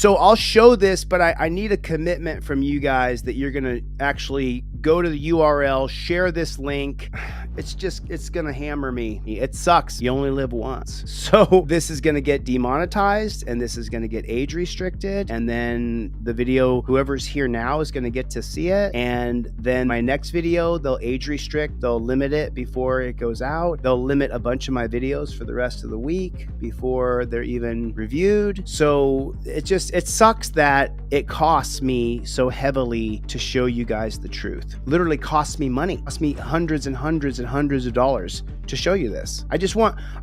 So I'll show this, but I need a commitment from you guys that you're going to actually go to the URL, share this link. It's going to hammer me. It sucks. You only live once. So this is going to get demonetized, and this is going to get age restricted. And then the video, whoever's here now is going to get to see it. And then my next video, they'll age restrict. They'll limit it before it goes out. They'll limit a bunch of my videos for the rest of the week before they're even reviewed. So it sucks that it costs me so heavily to show you guys the truth. Literally costs me money. Costs me hundreds and hundreds and hundreds of dollars to show you this. I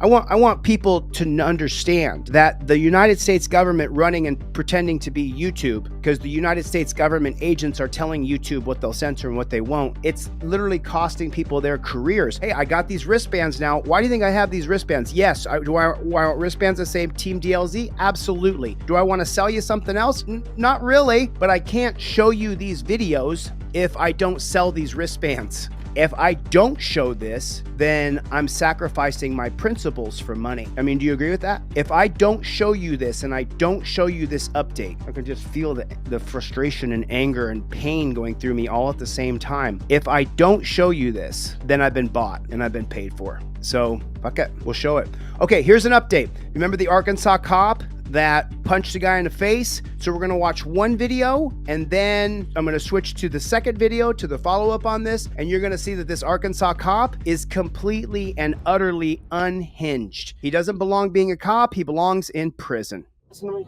want people to understand that the United States government running and pretending to be YouTube, because the United States government agents are telling YouTube what they'll censor and what they won't. It's literally costing people their careers. Hey, I got these wristbands now. Why do you think I have these wristbands? Yes. Do I want wristbands that say Team DLZ? Absolutely. Do I want to sell you something else? Not really, but I can't show you these videos if I don't sell these wristbands. If I don't show this, then I'm sacrificing my principles for money. I mean, do you agree with that? If I don't show you this and I don't show you this update, I can just feel the frustration and anger and pain going through me all at the same time. If I don't show you this, then I've been bought and I've been paid for. So fuck it, we'll show it. Okay, here's an update. Remember the Arkansas cop that punched a guy in the face? So we're gonna watch one video, and then I'm gonna switch to the second video, to the follow-up on this, and you're gonna see that this Arkansas cop is completely and utterly unhinged. He doesn't belong being a cop, he belongs in prison. Listen to me.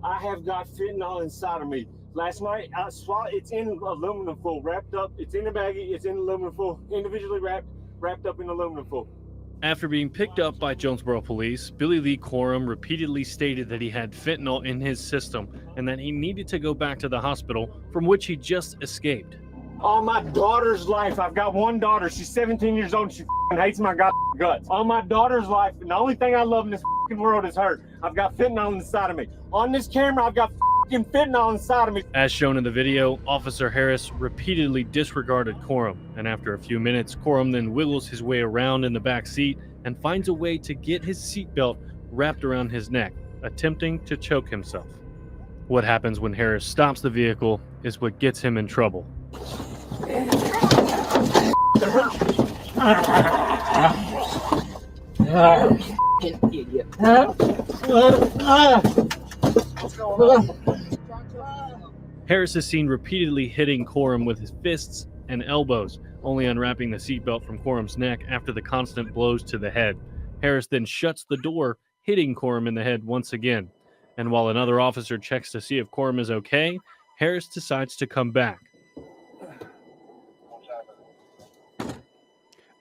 I have got fentanyl inside of me. Last night, I swallowed, it's in aluminum foil, wrapped up, it's in a baggie, it's in aluminum foil, individually wrapped up in aluminum foil. After being picked up by Jonesboro police, Billy Lee Corum repeatedly stated that he had fentanyl in his system and that he needed to go back to the hospital from which he just escaped. On my daughter's life, I've got one daughter. She's 17 years old and she hates my guts. On my daughter's life, and the only thing I love in this world is her. I've got fentanyl inside of me. On this camera, I've got fentanyl inside of me. As shown in the video, Officer Harris repeatedly disregarded Corum, and after a few minutes, Corum then wiggles his way around in the back seat and finds a way to get his seatbelt wrapped around his neck, attempting to choke himself. What happens when Harris stops the vehicle is what gets him in trouble. Idiot. Harris is seen repeatedly hitting Corum with his fists and elbows, only unwrapping the seatbelt from Corum's neck after the constant blows to the head. Harris then shuts the door, hitting Corum in the head once again. And while another officer checks to see if Corum is okay, Harris decides to come back.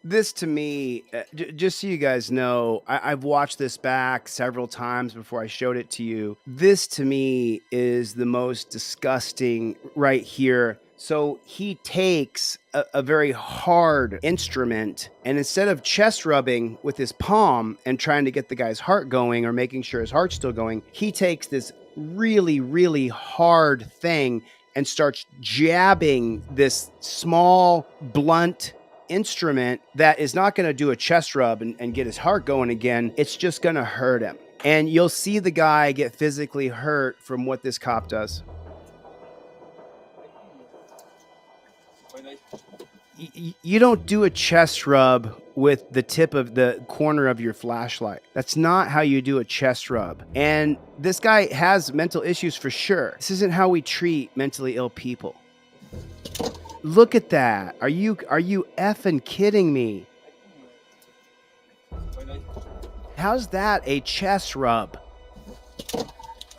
This to me, just so you guys know, I've watched this back several times before I showed it to you. This to me is the most disgusting right here. So he takes a very hard instrument, and instead of chest rubbing with his palm and trying to get the guy's heart going or making sure his heart's still going, he takes this really, really hard thing and starts jabbing this small, blunt instrument that is not going to do a chest rub and get his heart going again. It's just going to hurt him. And you'll see the guy get physically hurt from what this cop does. You don't do a chest rub with the tip of the corner of your flashlight. That's not how you do a chest rub. And this guy has mental issues for sure. This isn't how we treat mentally ill people. Look at that. Are you effing kidding me? How's that a chest rub?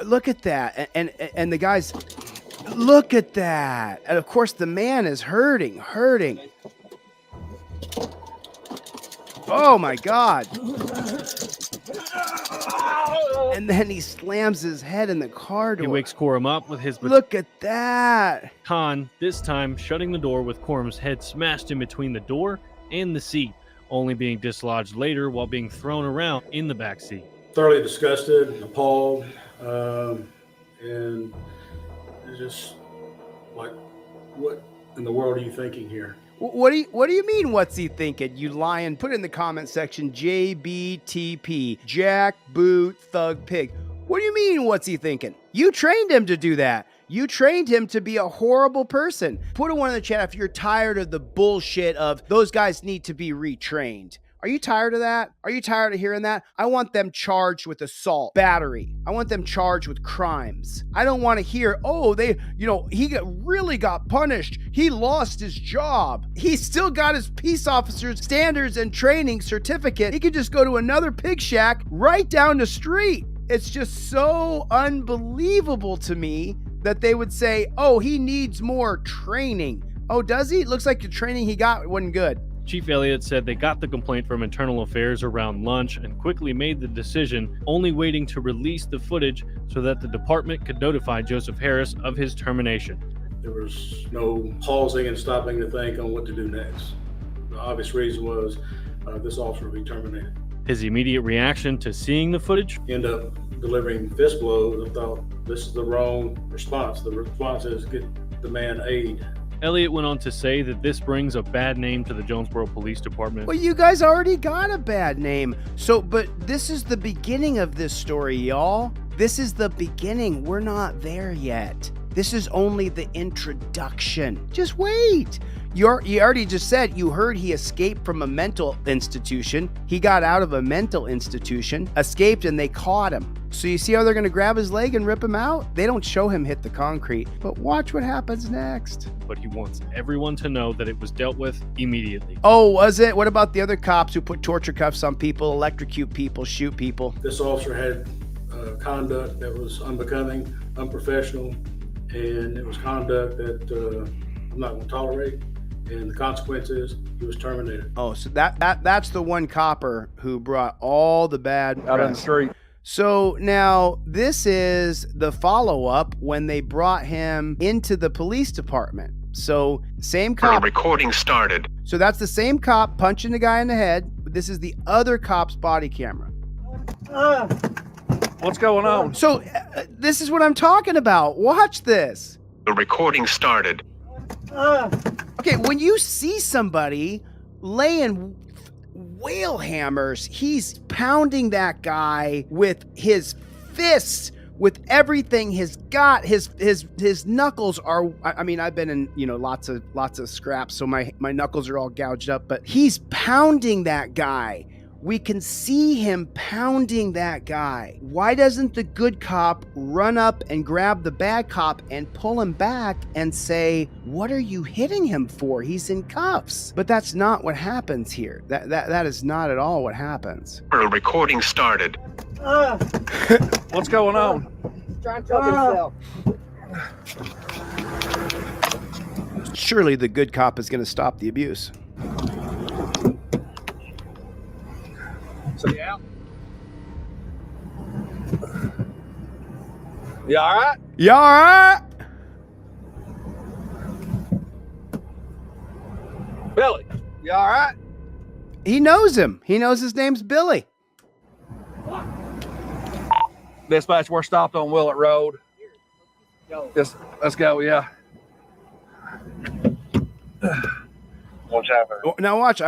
Look at that. And the guy's, look at that. And of course the man is hurting. Oh my God. And then he slams his head in the car door. He wakes Corum up with his... Look at that. Con, this time shutting the door with Corum's head smashed in between the door and the seat, only being dislodged later while being thrown around in the back seat. Thoroughly disgusted, appalled, and it's just like, what in the world are you thinking here? What do you mean, what's he thinking? You lying. Put in the comment section, JBTP, Jack Boot Thug Pig. What do you mean, what's he thinking? You trained him to do that. You trained him to be a horrible person. Put a one in the chat if you're tired of the bullshit of those guys need to be retrained. Are you tired of that? Are you tired of hearing that? I want them charged with assault, battery. I want them charged with crimes. I don't want to hear, oh, he really got punished. He lost his job. He still got his peace officer's standards and training certificate. He could just go to another pig shack right down the street. It's just so unbelievable to me that they would say, oh, he needs more training. Oh, does he? It looks like the training he got wasn't good. Chief Elliott said they got the complaint from Internal Affairs around lunch and quickly made the decision, only waiting to release the footage so that the department could notify Joseph Harris of his termination. There was no pausing and stopping to think on what to do next. The obvious reason was this officer would be terminated. His immediate reaction to seeing the footage? End up delivering fist blows. I thought this is the wrong response. The response is get the man aid. Elliott went on to say that this brings a bad name to the Jonesboro Police Department. Well, you guys already got a bad name. But this is the beginning of this story, y'all. This is the beginning. We're not there yet. This is only the introduction. Just wait. You already just said you heard he escaped from a mental institution. He got out of a mental institution, escaped, and they caught him. So you see how they're going to grab his leg and rip him out? They don't show him hit the concrete, but watch what happens next. But he wants everyone to know that it was dealt with immediately. Oh, was it? What about the other cops who put torture cuffs on people, electrocute people, shoot people? This officer had conduct that was unbecoming, unprofessional, and it was conduct that I'm not going to tolerate. And the consequence is he was terminated. Oh, so that's the one copper who brought all the bad out on the press. street. So now this is the follow-up when they brought him into the police department. So same cop. Recording started. So that's the same cop punching the guy in the head. But this is the other cop's body camera. What's going on? So this is what I'm talking about. Watch this. The recording started. Okay, when you see somebody laying whale hammers, he's pounding that guy with his fists, with everything he's got. His knuckles are, I mean, I've been in, lots of scraps, so my knuckles are all gouged up, but he's pounding that guy. We can see him pounding that guy. Why doesn't the good cop run up and grab the bad cop and pull him back and say, what are you hitting him for? He's in cuffs. But that's not what happens here. That is not at all what happens. The recording started. What's going on? He's trying to choke himself. Surely the good cop is going to stop the abuse. So, yeah. You all right? You all right? Billy, you all right? He knows him. He knows his name's Billy. Dispatch, we're stopped on Willett Road. Let's go, yeah. What's happening? Now watch.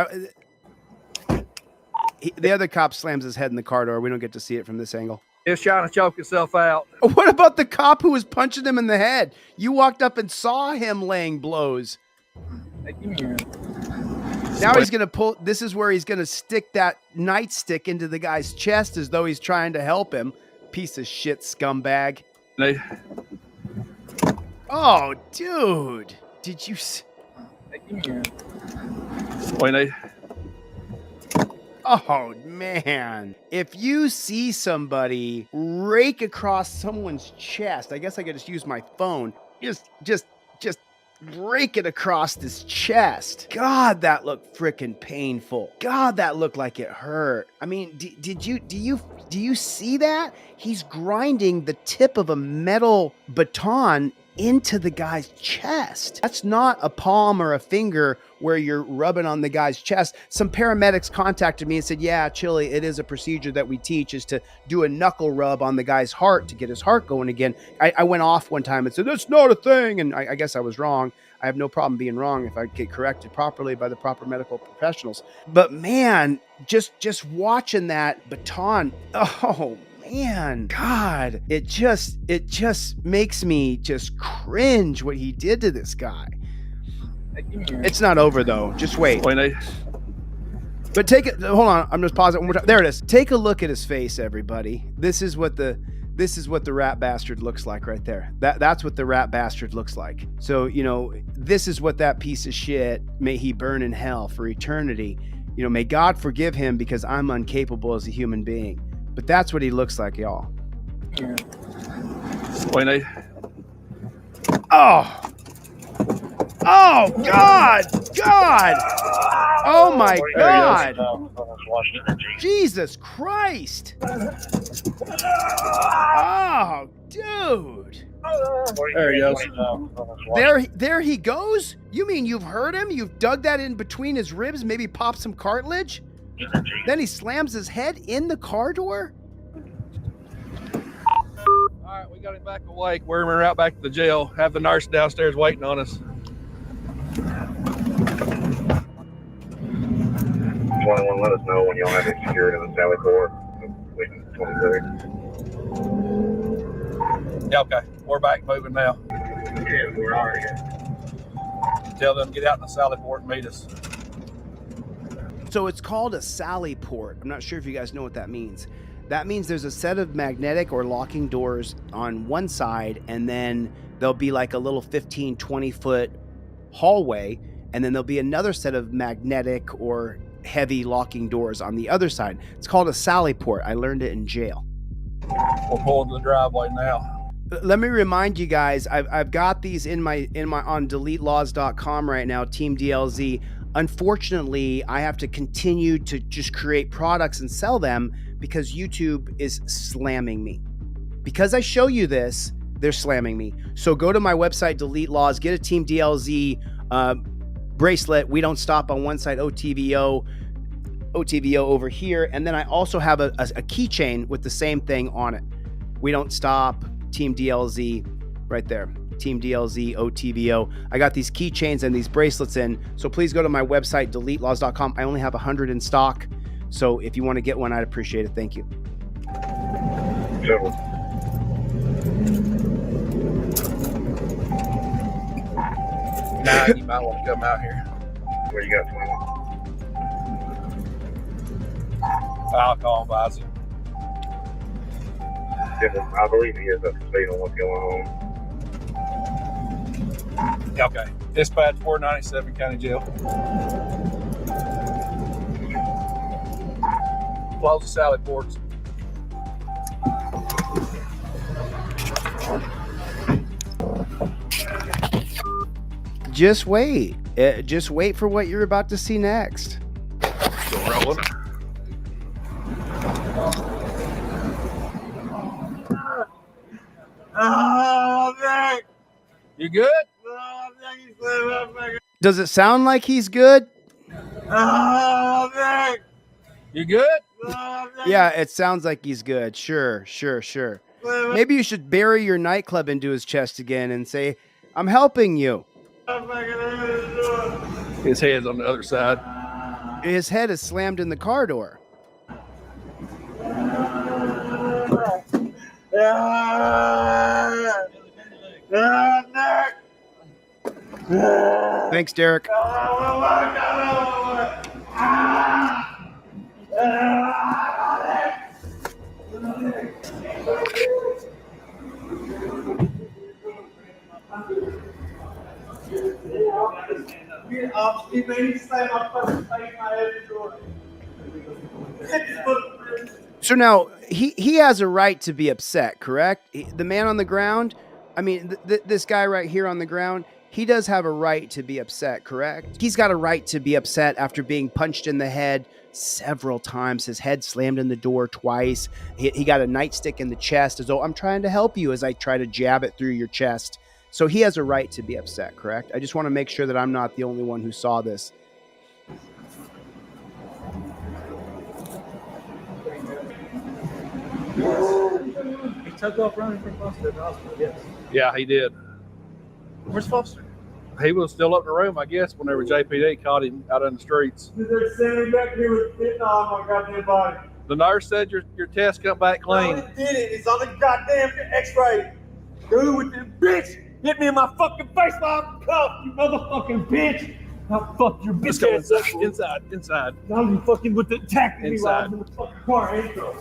The other cop slams his head in the car door. We don't get to see it from this angle. He's trying to choke himself out. What about the cop who was punching him in the head? You walked up and saw him laying blows. Now he's going to pull. This is where he's going to stick that nightstick into the guy's chest as though he's trying to help him. Piece of shit scumbag. Oh, dude. Did you... Oh, man. If you see somebody rake across someone's chest, I guess I could just use my phone. Just rake it across this chest. God, that looked freaking painful. God, that looked like it hurt. I mean, do you see that? He's grinding the tip of a metal baton into the guy's chest. That's not a palm or a finger where you're rubbing on the guy's chest. Some paramedics contacted me and said, yeah, Chille, it is a procedure that we teach, is to do a knuckle rub on the guy's heart to get his heart going again. I went off one time and said, that's not a thing. And I guess I was wrong. I have no problem being wrong if I get corrected properly by the proper medical professionals. But man, just watching that baton, oh man, God, it just makes me just cringe what he did to this guy. It's not over though. Just wait. But take it. Hold on. I'm just pausing it one more time. There it is. Take a look at his face, everybody. This is what the rat bastard looks like right there. That's what the rat bastard looks like. So, you know, this is what that piece of shit, may he burn in hell for eternity. You know, may God forgive him because I'm incapable as a human being. But that's what he looks like, y'all. Oh. Oh, God. God. Oh, my God. Jesus Christ. Oh, dude. There he goes. There he goes? You mean you've heard him? You've dug that in between his ribs, maybe popped some cartilage? Then he slams his head in the car door? All right, we got him back awake. We're out back to the jail. Have the nurse downstairs waiting on us. 21, let us know when y'all have it secured in the Sally Court. Waiting 23. Yeah, okay. We're back moving now. Yeah, we're already here. Tell them to get out in the Sally Port and meet us. So it's called a Sally port. I'm not sure if you guys know what that means. That means there's a set of magnetic or locking doors on one side, and then there'll be like a little 15, 20 foot hallway, and then there'll be another set of magnetic or heavy locking doors on the other side. It's called a Sally port. I learned it in jail. We're pulling to the driveway now. Let me remind you guys, I've got these in my on DeleteLawz.com right now, Team DLZ. Unfortunately, I have to continue to just create products and sell them because YouTube is slamming me. Because I show you this, they're slamming me. So go to my website, Delete Lawz, get a Team DLZ bracelet. We don't stop on one side, OTVO over here. And then I also have a keychain with the same thing on it. We don't stop, Team DLZ, right there. Team DLZ, OTVO. I got these keychains and these bracelets in. So please go to my website, DeleteLawz.com. I only have 100 in stock. So if you want to get one, I'd appreciate it. Thank you. Sure. Nah, you might want to come out here. Where you got 21? I'll call and advise you. Yeah, I believe he is up to speed on what's going on. Okay. Dispatch 497 County Jail. Close the Sally ports. Just wait. Just wait for what you're about to see next. Still rolling. You good? Does it sound like he's good? You good? Yeah, it sounds like he's good. Sure. Maybe you should bury your nightclub into his chest again and say, I'm helping you. His head's on the other side. His head is slammed in the car door. Thanks, Derek. So now he has a right to be upset, correct? The man on the ground, I mean, this guy right here on the ground, he does have a right to be upset, correct? He's got a right to be upset after being punched in the head several times. His head slammed in the door twice. He got a nightstick in the chest as though I'm trying to help you as I try to jab it through your chest. So he has a right to be upset, correct? I just want to make sure that I'm not the only one who saw this. He took off running from Foster to the hospital, yes. Yeah, he did. Where's Foster? He was still up in the room, I guess, whenever JPD caught him out in the streets. They're standing back here with fentanyl on my goddamn body. The nurse said your test come back clean. No, it did it. It's on the goddamn X-ray. Dude with the bitch hit me in my fucking face while I'm cuffed, you motherfucking bitch. I'll fuck your Let's bitch go ass up. inside. Now you fucking with the attacking me while I Inside. was in the fucking car, ain't you?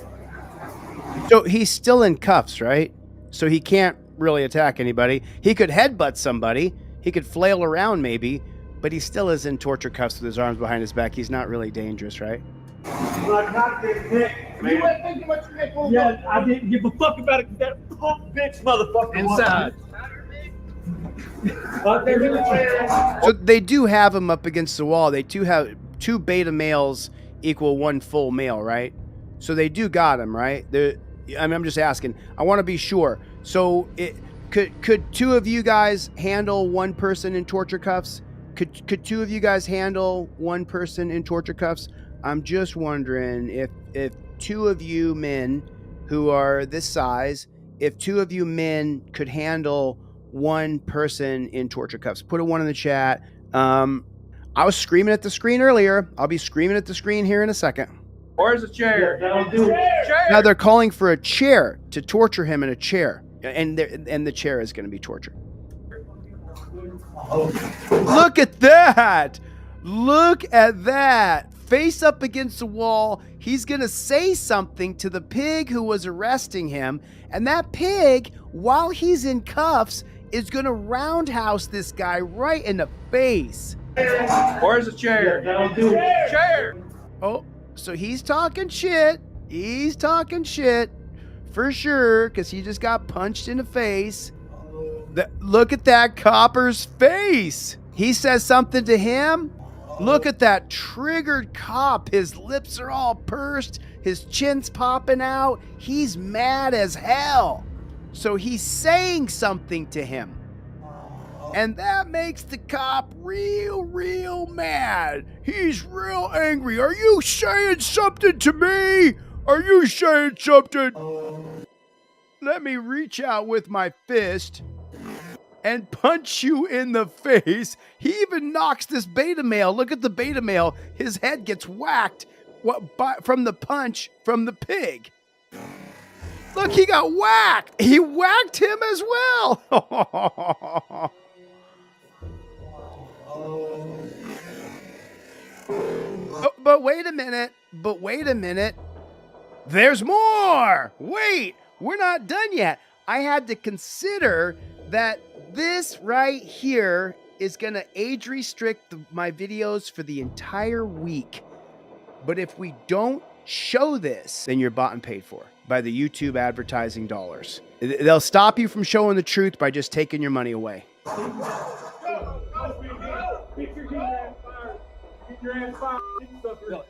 So he's still in cuffs, right? So he can't really attack anybody. He could headbutt somebody. He could flail around maybe, but he still is in torture cuffs with his arms behind his back. He's not really dangerous, right? Like, not this neck, man. You weren't thinking about your neck. Yeah, I didn't give a fuck about it. That punk bitch motherfucker. Inside. So they do have him up against the wall. They do have 2 beta males equal 1 full male, right? So they do got him, right? I'm just asking. I want to be sure. So could 2 of you guys handle 1 person in torture cuffs? Could 2 of you guys handle 1 person in torture cuffs? I'm just wondering if 2 of you men who are this size, if 2 of you men could handle 1 person in torture cuffs. Put a 1 in the chat. I was screaming at the screen earlier. I'll be screaming at the screen here in a second. Where's the chair? Now they're calling for a chair to torture him in a chair, and the chair is going to be tortured. Look at that! Look at that! Face up against the wall. He's going to say something to the pig who was arresting him, and that pig, while he's in cuffs, is going to roundhouse this guy right in the face. Where's the chair? Chair. Oh, so he's talking shit. He's talking shit for sure because he just got punched in the face. Look at that copper's face. He says something to him. Look at that triggered cop. His lips are all pursed. His chin's popping out. He's mad as hell. So he's saying something to him. And that makes the cop real mad. He's real angry. Are you saying something to me? Are you saying something? Let me reach out with my fist and punch you in the face. He even knocks this beta male. Look at the beta male. His head gets whacked from the punch from the pig. Look, he got whacked. He whacked him as well. But wait a minute. There's more. Wait, we're not done yet. I had to consider that this right here is going to age restrict my videos for the entire week. But if we don't show this, then you're bought and paid for by the YouTube advertising dollars. They'll stop you from showing the truth by just taking your money away.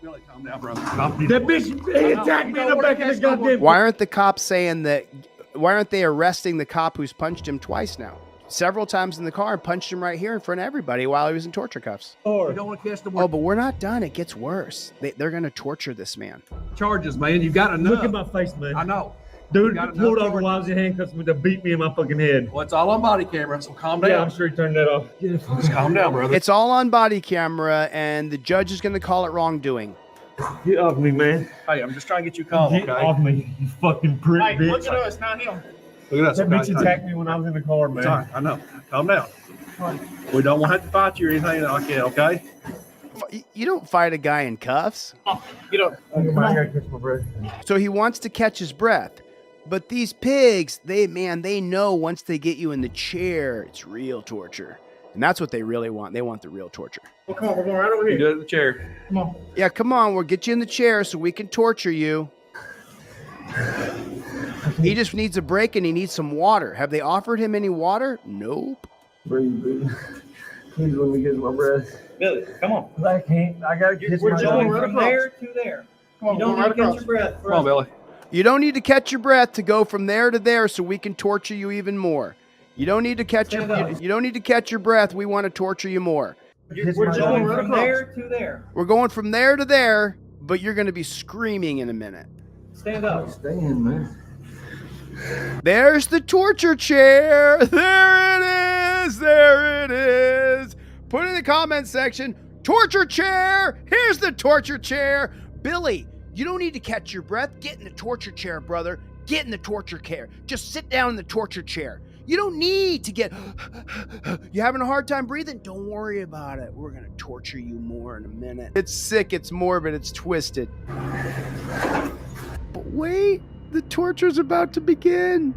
Billy, calm down, brother. That bitch, he attacked me in the back of the goddamn. Why aren't the cops saying that? Why aren't they arresting the cop who's punched him twice now? Several times in the car and punched him right here in front of everybody while he was in torture cuffs. You don't want to catch the Oh, but we're not done. It gets worse. They're going to torture this man. charges, man. You've got enough. Look at my face, man. I know. Dude, got he pulled enough over while I was in handcuffs to beat me in my fucking head. Well, it's all on body camera, so calm down. Yeah, I'm sure he turned that off. Just calm down, brother. It's all on body camera, and the judge is going to call it wrongdoing. Get off me, man. Hey, I'm just trying to get you calm, Get okay? off me, you fucking prick, Hey, bitch. look at us, not him. Look at That us. bitch attacked me when I was in the car, man. Sorry, I know. Calm down. We don't want to have to fight you or anything like that, okay? You don't fight a guy in cuffs. Get up. I gotta catch my breath. So he wants to catch his breath. But these pigs, they know once they get you in the chair, it's real torture. And that's what they really want. They want the real torture. Well, come on, we're going right over You here. do it in the chair. Come on. Yeah, come on. We'll get you in the chair so we can torture you. He just needs a break and he needs some water. Have they offered him any water? Nope. Breathe, baby. Please let me get my breath. Billy, come on. I can't. I gotta catch We're my going breath. from there to there. Come on, You don't we're need going to catch your breath. Come on, Billy. You don't need to catch your breath to go from there to there so we can torture you even more. You don't need to catch your breath. We want to torture you more. We're my going breath. from there to there. We're going from there to there, but you're going to be screaming in a minute. Stand up. Stand, man. There's the torture chair. There it is. There it is. Put in the comment section, torture chair. Here's the torture chair. Billy, You don't need to catch your breath. Get in the torture chair, brother. Get in the torture chair. Just sit down in the torture chair. You don't need to get... You having a hard time breathing? Don't worry about it. We're going to torture you more in a minute. It's sick. It's morbid. It's twisted. But wait. The torture's about to begin.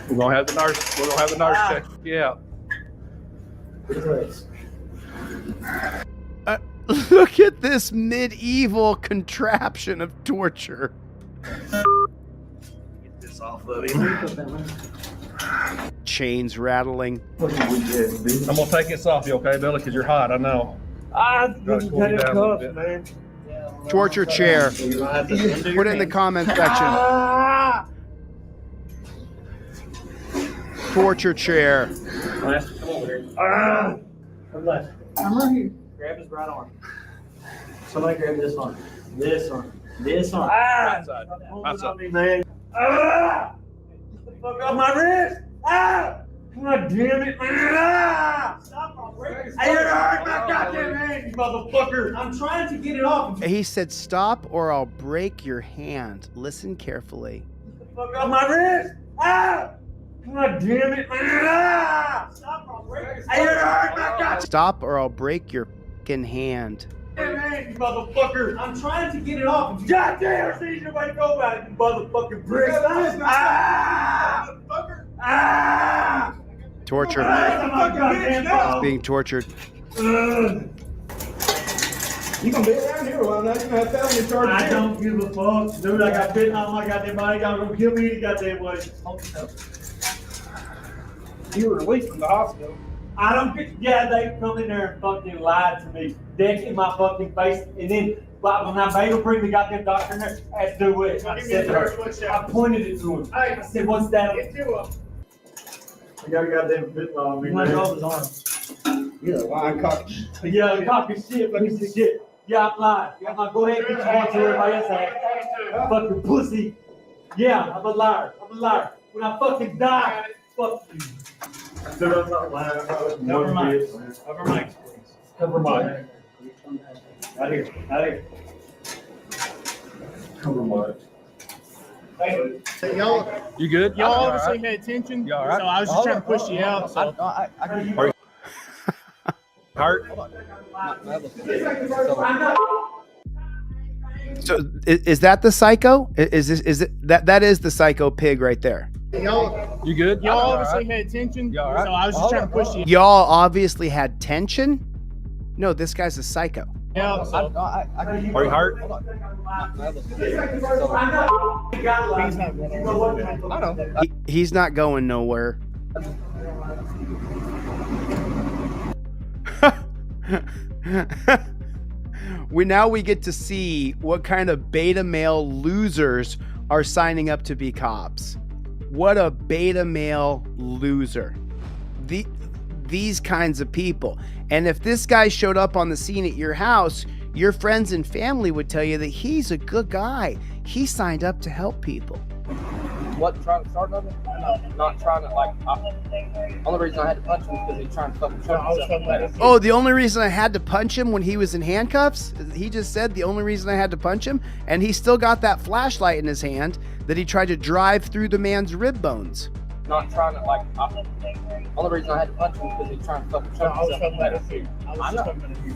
We're gonna have the nurse. We're gonna have the nurse check you out. Look at this medieval contraption of torture. Get this off of him. Chains rattling. I'm gonna take this off you, okay, Billy? Because you're hot. I know. Gotta cool you down a little bit. man. Torture chair. Put it in the comment section. Torture chair. Come over here. I'm right here. Grab his right arm. Somebody grab this arm. This arm. This arm. Right side. Right side. Me, man. Get the fuck off my wrist. God damn it, man. Stop. I'll break your my goddamn hand, you motherfucker. I'm trying to get it off. He said, stop or I'll break your hand. Listen carefully. Get the fuck off my wrist. God damn it, man. Stop. I'll break your my goddamn Stop or I'll break your fucking hand. hand, you motherfucker. I'm trying to get it off. God damn, see nobody go about it, you motherfucking prick. Motherfucker. Torture. It's being tortured. You gonna be around here a while now. You gonna have felony charges. I don't give a fuck, dude. I got bitten on my goddamn body. Y'all gonna kill me any goddamn way. You were released from the hospital. I don't get. Yeah, they come in there and fucking lied to me, deck in my fucking face, and then when I made him bring the goddamn doctor in there, I had to do it. I said, I pointed it to him. I said, "What's that?" I got a goddamn bit on me. My dog was on. You're a lying cock. Yeah, cock of shit, piece of shit. Yeah, I'm lying. I'm gonna go ahead and get you on to everybody else. Fucking pussy. Yeah, I'm a liar. I'm a liar. When I fucking die, fuck you. Dude, I'm not lying. Cover mic. Cover mic, please. Cover mic. Out here. Out here. Cover mic. Y'all, You good? y'all obviously pay attention. You all right? So I was just trying to push you out. So. Hurt? So is that the psycho? Is it that is the psycho pig right there? Y'all, You good? y'all obviously pay attention. You all right? So I was just trying to push you Y'all obviously had tension. No, this guy's a psycho. out. So. Are you hurt? He's not going I know. He's not going nowhere. We get to see what kind of beta male losers are signing up to be cops. What a beta male loser. These kinds of people. And if this guy showed up on the scene at your house, your friends and family would tell you that he's a good guy. He signed up to help people. What, trying to start nothing? No, not trying to, like, only reason I had to punch him was because he was trying to fucking choke himself. Oh, the only reason I had to punch him when he was in handcuffs? He just said the only reason I had to punch him? And he still got that flashlight in his hand that he tried to drive through the man's rib bones. Not trying to, like, only reason I had to punch him was because he was trying to fucking choke himself.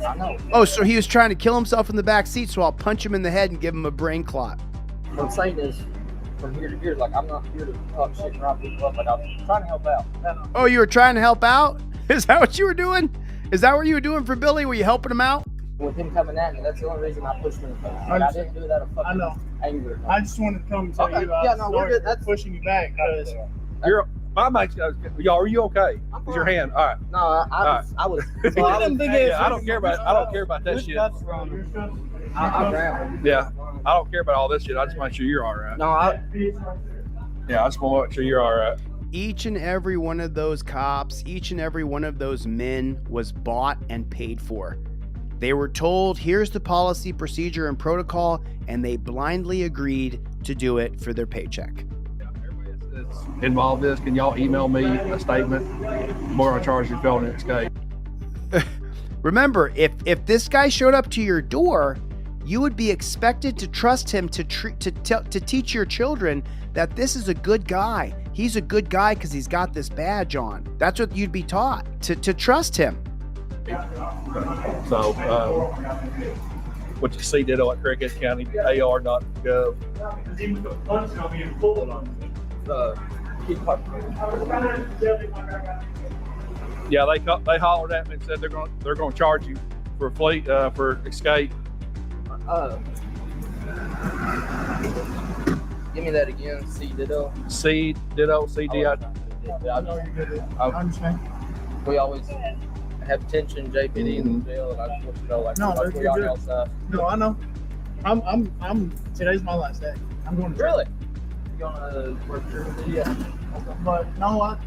I know. Oh, so he was trying to kill himself in the back seat, so I'll punch him in the head and give him a brain clot. What I'm saying is, from here to here, like, I'm not here to talk shit and rob people up. Like, I was trying to help out. Oh, you were trying to help out? Is that what you were doing? Is that what you were doing for Billy? Were you helping him out? With him coming at me, that's the only reason I pushed him in the face. Like, I didn't do that of fucking anger. I just wanted to come and tell you I was sorry for pushing you back. My mate's y'all, are you okay? Is your hand all right? No, I was. So I don't care about. I don't care about that shit. I grabbed him. Yeah, I don't care about all this shit. I just want to make sure you're all right. No, Yeah, I just want to make sure you're all right. Each and every one of those cops, each and every one of those men was bought and paid for. They were told, here's the policy, procedure, and protocol, and they blindly agreed to do it for their paycheck. That's involved in this, can y'all email me a statement? More on charge of felony escape. Remember, if this guy showed up to your door, You would be expected to trust him to teach your children that this is a good guy. He's a good guy because he's got this badge on. That's what you'd be taught, to trust him. So, what you see ditto at Cricket County, AR.gov. Yeah, they hollered at me and said they're going to charge you for for escape. Give me that again. C ditto. C ditto. CDI. I understand. We always have tension, JPD in the jail, and I just want you to know, like, No, we're you're on good. y'all's side. No, I know. I'm. Today's my last day. I'm going to Really? You gonna work through it? Yeah. But no,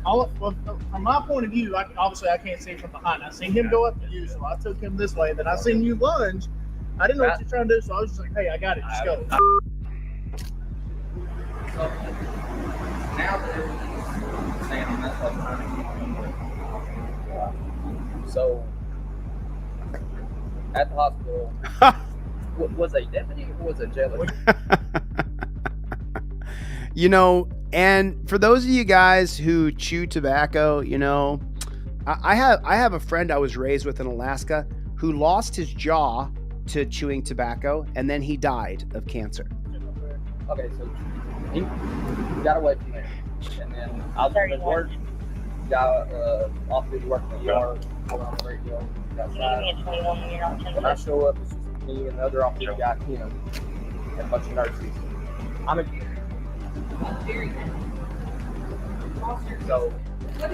from my point of view, obviously I can't see from behind. I seen him go up to you, so I took him this way. Then I seen you lunge. I didn't know what you're trying to do, so I was just like, hey, I got it. Just go. Now that everything's staying on that side. So, at the hospital, was a deputy or was a jailer? You know, and for those of you guys who chew tobacco, you know, I have a friend I was raised with in Alaska who lost his jaw to chewing tobacco, and then he died of cancer. Okay, so he got away from there, and then I was at work. Got off duty working in the yard, on the radio. When I show up, it's just me and the other officer got him and a bunch of nurses. So. At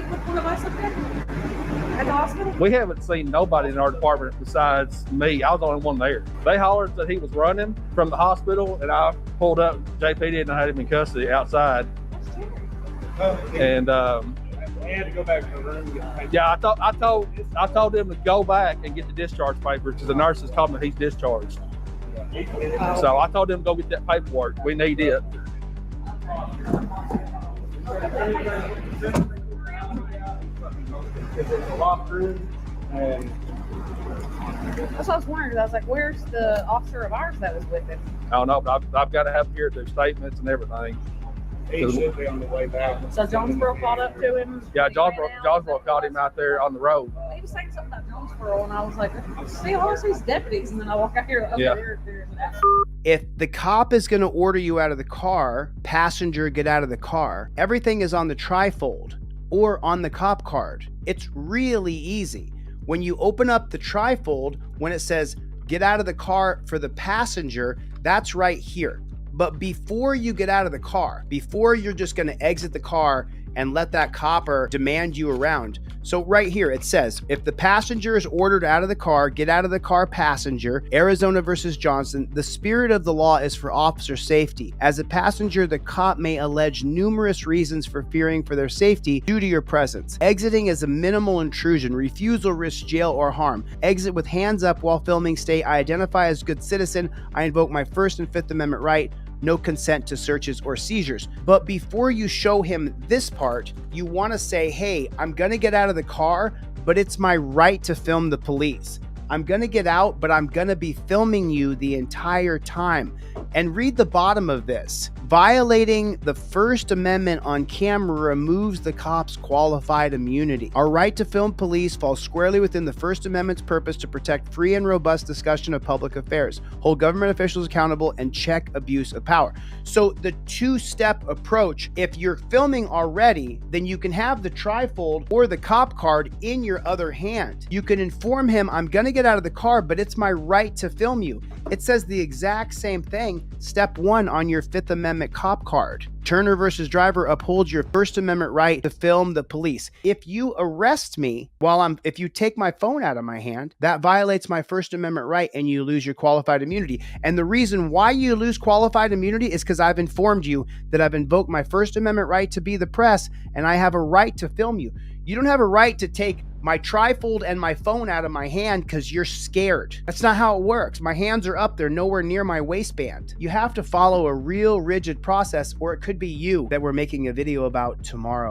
the hospital? We haven't seen nobody in our department besides me. I was the only one there. They hollered that he was running from the hospital, and I pulled up JPD and I had him in custody outside. And We had to go back to the room. yeah, I told him to go back and get the discharge papers because the nurses told me he's discharged. So I told him to go get that paperwork. We need it. There's a locked room, and That's what I was wondering. I was like, where's the officer of ours that was with him? I don't know, but I've got to have him here to do statements and everything. he should be on the way back. So Jonesboro caught up to him? Yeah, Jonesboro caught him out there on the road. He was saying something about Jonesboro, and I was like, see all these deputies, and then I walk out here, okay, Yeah. there's that. If the cop is going to order you out of the car, passenger get out of the car, everything is on the trifold or on the cop card. It's really easy. When you open up the trifold, when it says get out of the car for the passenger, that's right here. But before you get out of the car, before you're just going to exit the car and let that copper demand you around. So right here, it says, if the passenger is ordered out of the car, get out of the car passenger, Arizona versus Johnson, the spirit of the law is for officer safety. As a passenger, the cop may allege numerous reasons for fearing for their safety due to your presence. Exiting is a minimal intrusion. Refusal risks jail or harm. Exit with hands up while filming. State, I identify as a good citizen. I invoke my First and Fifth Amendment right. No consent to searches or seizures. But before you show him this part, you want to say, hey, I'm going to get out of the car, but it's my right to film the police. I'm going to get out, but I'm going to be filming you the entire time. And read the bottom of this. Violating the First Amendment on camera removes the cop's qualified immunity. Our right to film police falls squarely within the First Amendment's purpose to protect free and robust discussion of public affairs, hold government officials accountable, and check abuse of power. So the two-step approach, if you're filming already, then you can have the trifold or the cop card in your other hand. You can inform him, I'm going to get out of the car, but it's my right to film you. It says the exact same thing, step 1 on your Fifth Amendment cop card. Turner versus Driver upholds your First Amendment right to film the police. If you arrest me if you take my phone out of my hand, that violates my First Amendment right and you lose your qualified immunity. And the reason why you lose qualified immunity is because I've informed you that I've invoked my First Amendment right to be the press and I have a right to film you. You don't have a right to take my trifold and my phone out of my hand because you're scared. That's not how it works. My hands are up there, nowhere near my waistband. You have to follow a real rigid process, or it could be you that we're making a video about tomorrow.